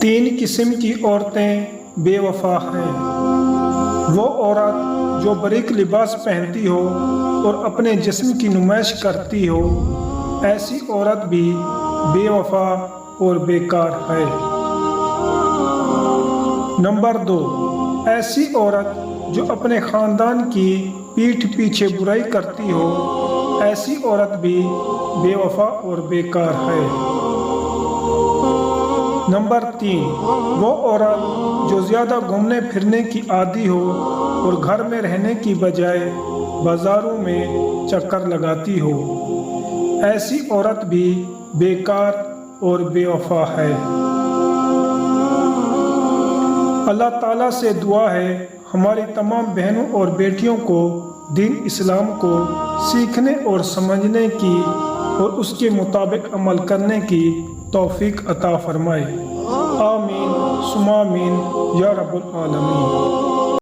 تین قسم کی عورتیں بے وفا ہیں۔ وہ عورت جو باریک لباس پہنتی ہو اور اپنے جسم کی نمائش کرتی ہو، ایسی عورت بھی بے وفا اور بیکار ہے۔ نمبر 2، ایسی عورت جو اپنے خاندان کی پیٹھ پیچھے برائی کرتی ہو، ایسی عورت بھی بے وفا اور بیکار ہے۔ نمبر 3، وہ عورت جو زیادہ گھومنے پھرنے کی عادی ہو اور گھر میں رہنے کی بجائے بازاروں میں چکر لگاتی ہو، ایسی عورت بھی بیکار اور بے وفا ہے۔ اللہ تعالیٰ سے دعا ہے ہماری تمام بہنوں اور بیٹیوں کو دین اسلام کو سیکھنے اور سمجھنے کی اور اس کے مطابق عمل کرنے کی توفیق عطا فرمائے۔ آمین ثم آمین یا رب العالمین۔